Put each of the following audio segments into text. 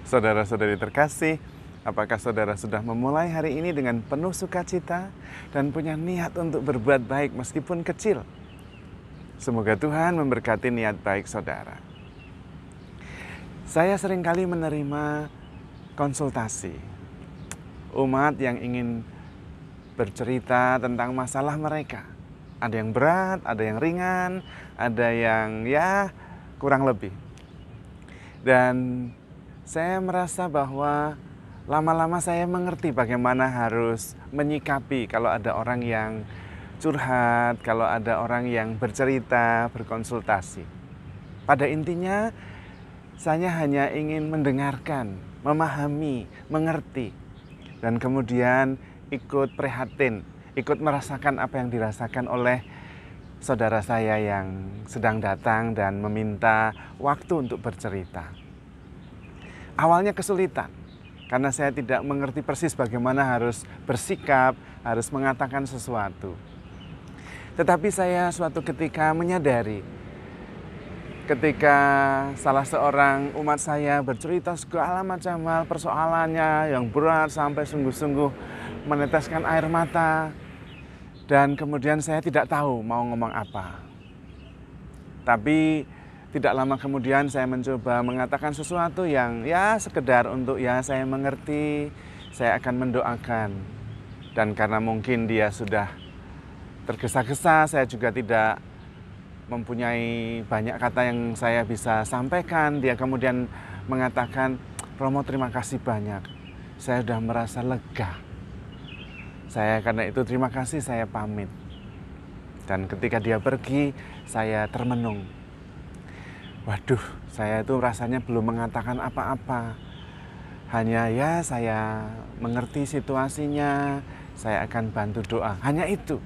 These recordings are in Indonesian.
Saudara-saudari terkasih, apakah saudara sudah memulai hari ini dengan penuh sukacita dan punya niat untuk berbuat baik meskipun kecil? Semoga Tuhan memberkati niat baik saudara. Saya seringkali menerima konsultasi umat yang ingin bercerita tentang masalah mereka. Ada yang berat, ada yang ringan, ada yang kurang lebih. Dan saya merasa bahwa lama-lama saya mengerti bagaimana harus menyikapi kalau ada orang yang curhat, kalau ada orang yang bercerita, berkonsultasi. Pada intinya, saya hanya ingin mendengarkan, memahami, mengerti, dan kemudian ikut prihatin, ikut merasakan apa yang dirasakan oleh saudara saya yang sedang datang dan meminta waktu untuk bercerita. Awalnya kesulitan, karena saya tidak mengerti persis bagaimana harus bersikap, harus mengatakan sesuatu. Tetapi saya suatu ketika menyadari, ketika salah seorang umat saya bercerita segala macam hal persoalannya yang berat sampai sungguh-sungguh meneteskan air mata, dan kemudian saya tidak tahu mau ngomong apa. Tapi tidak lama kemudian saya mencoba mengatakan sesuatu yang sekedar untuk saya mengerti, saya akan mendoakan. Dan karena mungkin dia sudah tergesa-gesa, saya juga tidak mempunyai banyak kata yang saya bisa sampaikan. Dia kemudian mengatakan, "Romo, terima kasih banyak. Saya sudah merasa lega. Karena itu terima kasih, saya pamit." Dan ketika dia pergi, saya termenung. Waduh, saya itu rasanya belum mengatakan apa-apa. Hanya saya mengerti situasinya, saya akan bantu doa. Hanya itu.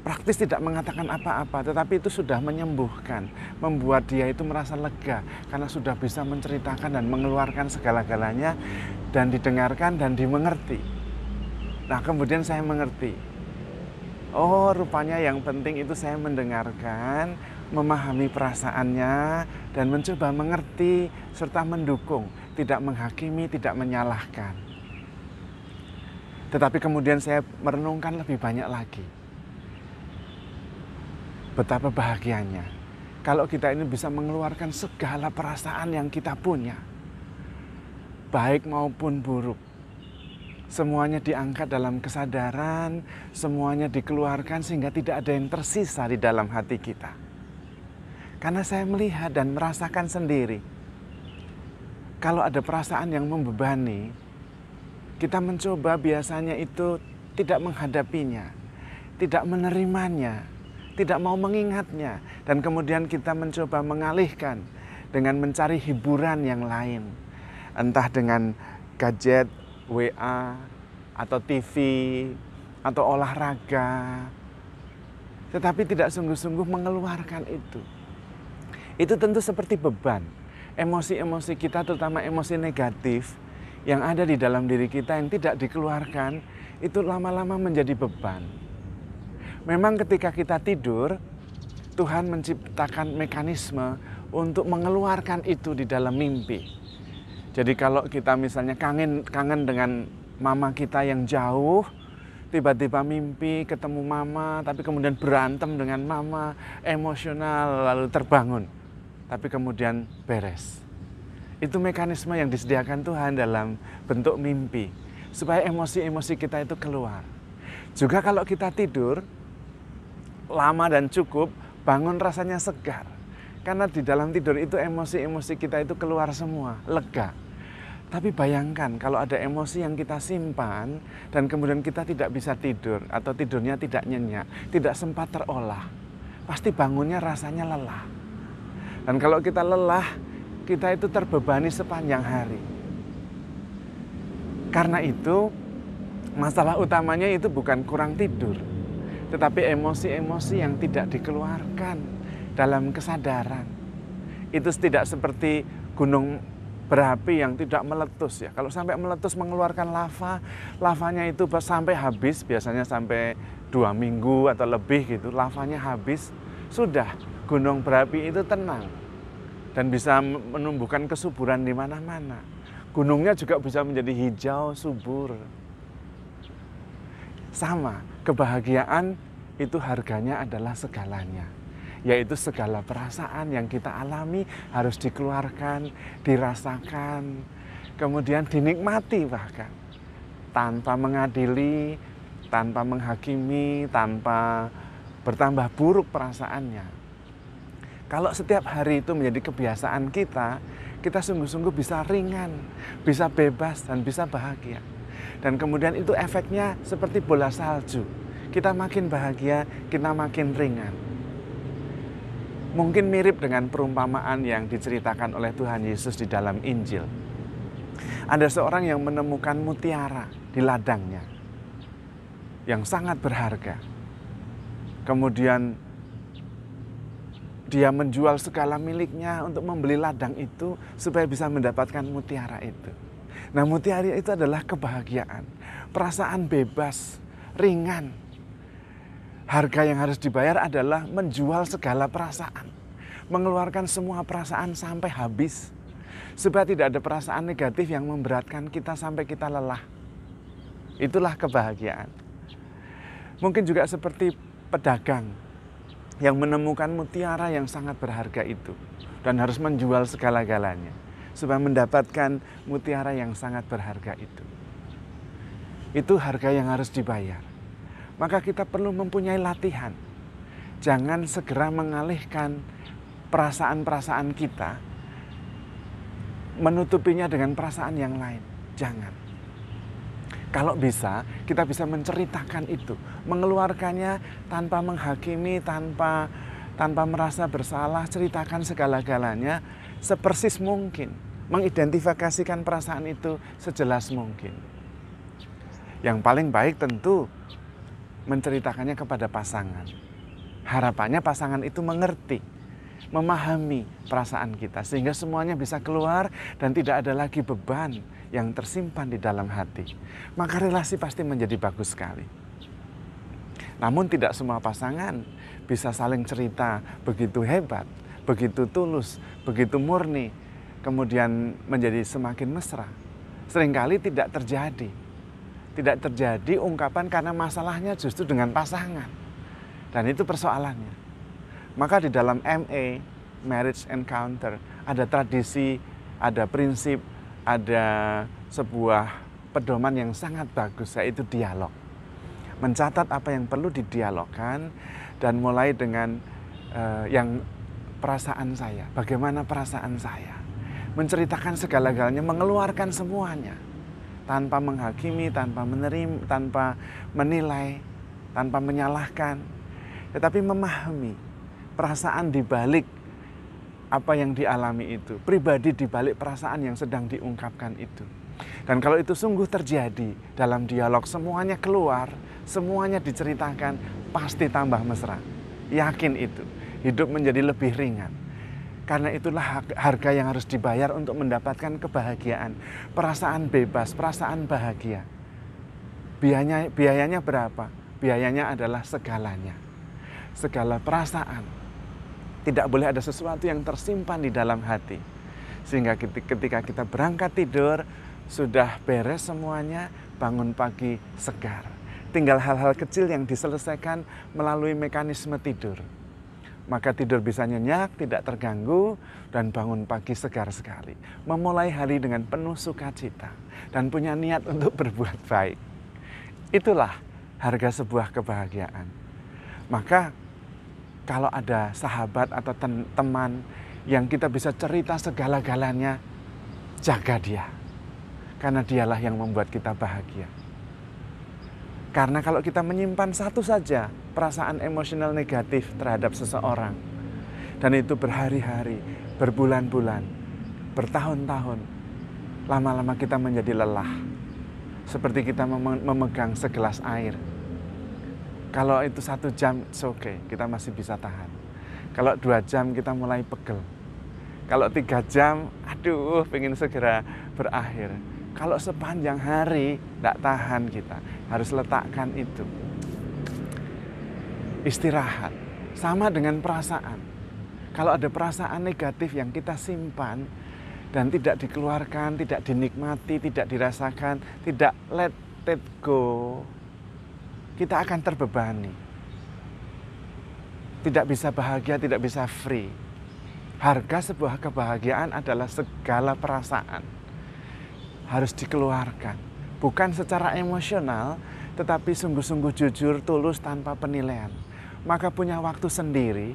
Praktis tidak mengatakan apa-apa, tetapi itu sudah menyembuhkan. Membuat dia itu merasa lega, karena sudah bisa menceritakan dan mengeluarkan segala-galanya, dan didengarkan dan dimengerti. Nah, kemudian saya mengerti. Oh, rupanya yang penting itu saya mendengarkan, memahami perasaannya, dan mencoba mengerti serta mendukung, tidak menghakimi, tidak menyalahkan. Tetapi kemudian saya merenungkan lebih banyak lagi. Betapa bahagianya kalau kita ini bisa mengeluarkan segala perasaan yang kita punya, baik maupun buruk. Semuanya diangkat dalam kesadaran, semuanya dikeluarkan sehingga tidak ada yang tersisa di dalam hati kita. Karena saya melihat dan merasakan sendiri, kalau ada perasaan yang membebani, kita mencoba biasanya itu tidak menghadapinya, tidak menerimanya, tidak mau mengingatnya, dan kemudian kita mencoba mengalihkan dengan mencari hiburan yang lain, entah dengan gadget, WA, atau TV, atau olahraga, tetapi tidak sungguh-sungguh mengeluarkan itu. Itu tentu seperti beban. Emosi-emosi kita, terutama emosi negatif yang ada di dalam diri kita yang tidak dikeluarkan, itu lama-lama menjadi beban. Memang ketika kita tidur, Tuhan menciptakan mekanisme untuk mengeluarkan itu di dalam mimpi. Jadi kalau kita misalnya kangen dengan mama kita yang jauh, tiba-tiba mimpi ketemu mama, tapi kemudian berantem dengan mama, emosional, lalu terbangun, tapi kemudian beres. Itu mekanisme yang disediakan Tuhan dalam bentuk mimpi, supaya emosi-emosi kita itu keluar. Juga kalau kita tidur lama dan cukup, bangun rasanya segar. Karena di dalam tidur itu emosi-emosi kita itu keluar semua, lega. Tapi bayangkan kalau ada emosi yang kita simpan dan kemudian kita tidak bisa tidur atau tidurnya tidak nyenyak, tidak sempat terolah, pasti bangunnya rasanya lelah. Dan kalau kita lelah, kita itu terbebani sepanjang hari. Karena itu, masalah utamanya itu bukan kurang tidur, tetapi emosi-emosi yang tidak dikeluarkan dalam kesadaran. Itu tidak seperti gunung berapi yang tidak meletus ya. Kalau sampai meletus mengeluarkan lava, lavanya itu sampai habis, biasanya sampai 2 minggu atau lebih gitu, lavanya habis, sudah gunung berapi itu tenang. dan bisa menumbuhkan kesuburan di mana-mana. Gunungnya juga bisa menjadi hijau, subur. Sama, kebahagiaan itu harganya adalah segalanya, yaitu segala perasaan yang kita alami harus dikeluarkan, dirasakan, kemudian dinikmati bahkan, tanpa mengadili, tanpa menghakimi, tanpa bertambah buruk perasaannya. Kalau setiap hari itu menjadi kebiasaan kita sungguh-sungguh bisa ringan, bisa bebas, dan bisa bahagia. Dan kemudian itu efeknya seperti bola salju. Kita makin bahagia, kita makin ringan. Mungkin mirip dengan perumpamaan yang diceritakan oleh Tuhan Yesus di dalam Injil. Ada seorang yang menemukan mutiara di ladangnya yang sangat berharga. Kemudian dia menjual segala miliknya untuk membeli ladang itu supaya bisa mendapatkan mutiara itu. Nah, mutiara itu adalah kebahagiaan, perasaan bebas, ringan. Harga yang harus dibayar adalah menjual segala perasaan, mengeluarkan semua perasaan sampai habis, supaya tidak ada perasaan negatif yang memberatkan kita sampai kita lelah. Itulah kebahagiaan. Mungkin juga seperti pedagang yang menemukan mutiara yang sangat berharga itu dan harus menjual segala-galanya supaya mendapatkan mutiara yang sangat berharga itu. Itu harga yang harus dibayar. Maka kita perlu mempunyai latihan. Jangan segera mengalihkan perasaan-perasaan kita, menutupinya dengan perasaan yang lain. Jangan. Kalau bisa, kita bisa menceritakan itu, mengeluarkannya tanpa menghakimi, tanpa merasa bersalah, ceritakan segala-galanya sepersis mungkin, mengidentifikasikan perasaan itu sejelas mungkin. Yang paling baik tentu menceritakannya kepada pasangan. Harapannya pasangan itu mengerti, memahami perasaan kita, sehingga semuanya bisa keluar dan tidak ada lagi beban yang tersimpan di dalam hati. Maka relasi pasti menjadi bagus sekali. Namun tidak semua pasangan bisa saling cerita begitu hebat, begitu tulus, begitu murni, kemudian menjadi semakin mesra. Seringkali tidak terjadi. Tidak terjadi ungkapan karena masalahnya justru dengan pasangan. Dan itu persoalannya. Maka di dalam MA, Marriage Encounter, ada tradisi, ada prinsip, ada sebuah pedoman yang sangat bagus, yaitu dialog. Mencatat apa yang perlu didialogkan dan mulai dengan yang perasaan saya, bagaimana perasaan saya. Menceritakan segala-galanya, mengeluarkan semuanya. Tanpa menghakimi, tanpa menerima, tanpa menilai, tanpa menyalahkan. Tetapi memahami perasaan di balik apa yang dialami itu, pribadi di balik perasaan yang sedang diungkapkan itu. Dan kalau itu sungguh terjadi dalam dialog, semuanya keluar, semuanya diceritakan, pasti tambah mesra. Yakin itu, hidup menjadi lebih ringan. Karena itulah harga yang harus dibayar untuk mendapatkan kebahagiaan, perasaan bebas, perasaan bahagia. Biayanya berapa? Biayanya adalah segalanya. Segala perasaan. Tidak boleh ada sesuatu yang tersimpan di dalam hati. Sehingga ketika kita berangkat tidur, sudah beres semuanya, bangun pagi segar. Tinggal hal-hal kecil yang diselesaikan melalui mekanisme tidur. Maka tidur bisa nyenyak, tidak terganggu, dan bangun pagi segar sekali. Memulai hari dengan penuh sukacita dan punya niat untuk berbuat baik. Itulah harga sebuah kebahagiaan. Maka kalau ada sahabat atau teman yang kita bisa cerita segala-galanya, jaga dia. Karena dialah yang membuat kita bahagia. Karena kalau kita menyimpan satu saja perasaan emosional negatif terhadap seseorang, dan itu berhari-hari, berbulan-bulan, bertahun-tahun, lama-lama kita menjadi lelah. Seperti kita memegang segelas air. Kalau itu 1 jam, it's okay, kita masih bisa tahan. Kalau 2 jam kita mulai pegel. Kalau 3 jam, aduh, pengen segera berakhir. Kalau sepanjang hari, tidak tahan kita. Harus letakkan itu. Istirahat. Sama dengan perasaan. Kalau ada perasaan negatif yang kita simpan dan tidak dikeluarkan, tidak dinikmati, tidak dirasakan, tidak let it go, kita akan terbebani. Tidak bisa bahagia, tidak bisa free. Harga sebuah kebahagiaan adalah segala perasaan harus dikeluarkan. Bukan secara emosional, tetapi sungguh-sungguh jujur, tulus, tanpa penilaian. Maka punya waktu sendiri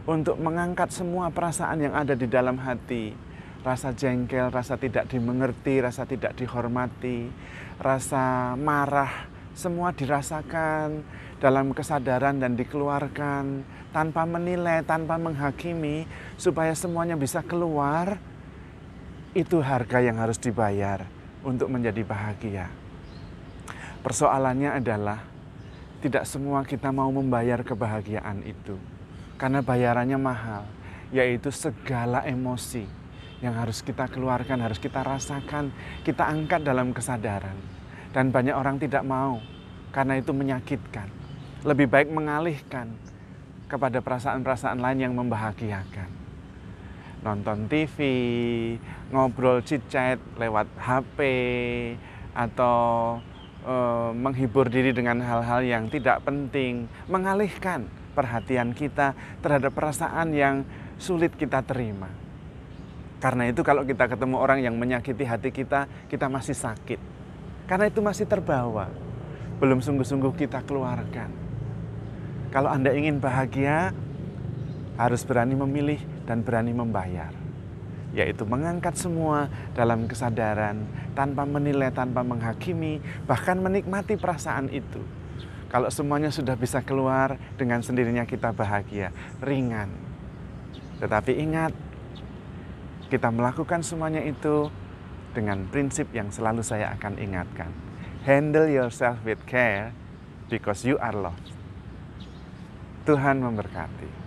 untuk mengangkat semua perasaan yang ada di dalam hati. Rasa jengkel, rasa tidak dimengerti, rasa tidak dihormati, rasa marah, semua dirasakan dalam kesadaran dan dikeluarkan tanpa menilai, tanpa menghakimi, supaya semuanya bisa keluar. Itu harga yang harus dibayar untuk menjadi bahagia. Persoalannya adalah tidak semua kita mau membayar kebahagiaan itu, karena bayarannya mahal, yaitu segala emosi yang harus kita keluarkan, harus kita rasakan, kita angkat dalam kesadaran. Dan banyak orang tidak mau, karena itu menyakitkan. Lebih baik mengalihkan kepada perasaan-perasaan lain yang membahagiakan. Nonton TV, ngobrol chit-chat lewat HP, atau menghibur diri dengan hal-hal yang tidak penting, mengalihkan perhatian kita terhadap perasaan yang sulit kita terima. Karena itu kalau kita ketemu orang yang menyakiti hati kita, kita masih sakit. Karena itu masih terbawa, belum sungguh-sungguh kita keluarkan. Kalau Anda ingin bahagia, harus berani memilih dan berani membayar. Yaitu mengangkat semua dalam kesadaran, tanpa menilai, tanpa menghakimi, bahkan menikmati perasaan itu. Kalau semuanya sudah bisa keluar, dengan sendirinya kita bahagia, ringan. Tetapi ingat, kita melakukan semuanya itu dengan prinsip yang selalu saya akan ingatkan. Handle yourself with care, because you are loved. Tuhan memberkati.